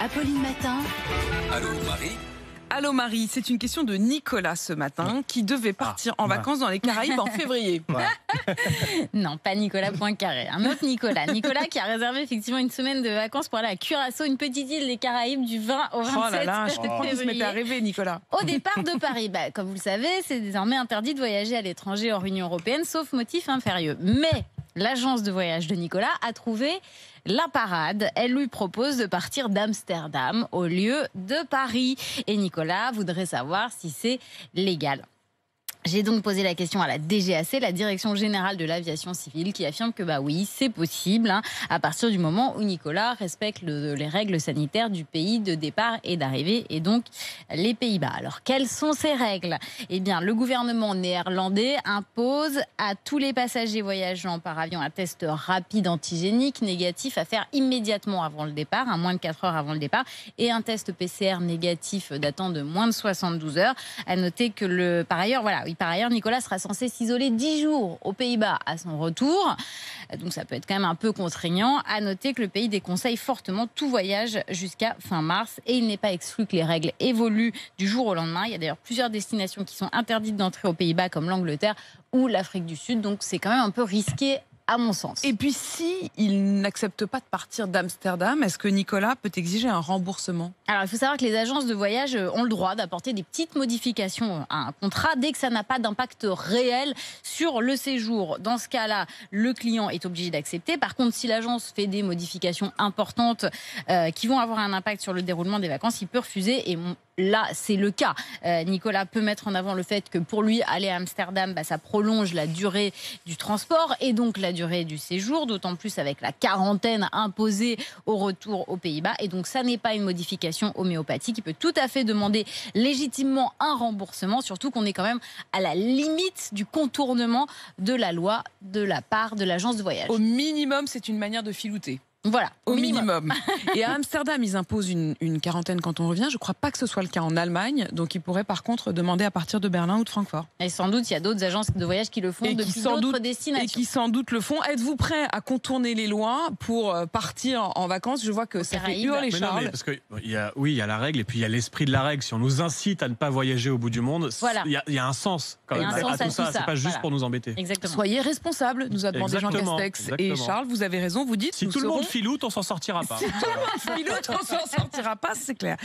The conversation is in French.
Apolline Matin. Allô Marie. Allô Marie, c'est une question de Nicolas ce matin qui devait partir en vacances dans les Caraïbes en février. Non, pas Nicolas Poincaré, un autre Nicolas. Nicolas qui a réservé effectivement une semaine de vacances pour aller à Curaçao, une petite île des Caraïbes du 20 au 27 Oh là là, je comprends qu'il se mettait à février. rêver Nicolas. Au départ de Paris, comme vous le savez, c'est désormais interdit de voyager à l'étranger hors Union européenne, sauf motif impérieux. Mais l'agence de voyage de Nicolas a trouvé la parade. Elle lui propose de partir d'Amsterdam au lieu de Paris. Et Nicolas voudrait savoir si c'est légal. J'ai donc posé la question à la DGAC, la Direction Générale de l'Aviation Civile, qui affirme que oui, c'est possible, à partir du moment où Nicolas respecte les règles sanitaires du pays de départ et d'arrivée, et donc les Pays-Bas. Alors, quelles sont ces règles ? Eh bien, le gouvernement néerlandais impose à tous les passagers voyageant par avion un test rapide antigénique négatif à faire immédiatement avant le départ, moins de 4 heures avant le départ, et un test PCR négatif datant de moins de 72 heures. À noter que par ailleurs, Nicolas sera censé s'isoler 10 jours aux Pays-Bas à son retour. Donc ça peut être quand même un peu contraignant. À noter que le pays déconseille fortement tout voyage jusqu'à fin mars. Et il n'est pas exclu que les règles évoluent du jour au lendemain. Il y a d'ailleurs plusieurs destinations qui sont interdites d'entrer aux Pays-Bas, comme l'Angleterre ou l'Afrique du Sud. Donc c'est quand même un peu risqué, à mon sens. Et puis si il n'accepte pas de partir d'Amsterdam, est-ce que Nicolas peut exiger un remboursement ? Alors, il faut savoir que les agences de voyage ont le droit d'apporter des petites modifications à un contrat dès que ça n'a pas d'impact réel sur le séjour. Dans ce cas-là, le client est obligé d'accepter. Par contre, si l'agence fait des modifications importantes qui vont avoir un impact sur le déroulement des vacances, il peut refuser. Et là, c'est le cas. Nicolas peut mettre en avant le fait que pour lui, aller à Amsterdam, ça prolonge la durée du transport et donc la durée du séjour, d'autant plus avec la quarantaine imposée au retour aux Pays-Bas. Et donc, ça n'est pas une modification homéopathique. Il peut tout à fait demander légitimement un remboursement, surtout qu'on est quand même à la limite du contournement de la loi de la part de l'agence de voyage. Au minimum, c'est une manière de filouter. Voilà, Au minimum. Et à Amsterdam, ils imposent une quarantaine quand on revient. Je ne crois pas que ce soit le cas en Allemagne. Donc, ils pourraient par contre demander à partir de Berlin ou de Francfort. Et sans doute, il y a d'autres agences de voyage qui le font depuis d'autres destinations. Et qui sans doute le font. Êtes-vous prêt à contourner les lois pour partir en vacances ? Je vois que ça fait hurler Charles. Non, parce que il y a la règle et puis il y a l'esprit de la règle. Si on nous incite à ne pas voyager au bout du monde, il y a un sens quand même à tout ça. C'est pas juste pour nous embêter. Exactement. Soyez responsables, nous a demandé Jean Castex. Et Charles, vous avez raison, vous dites... Si tout le monde filoute, on s'en sortira pas. Si tout le monde filoute, on s'en sortira pas, c'est clair.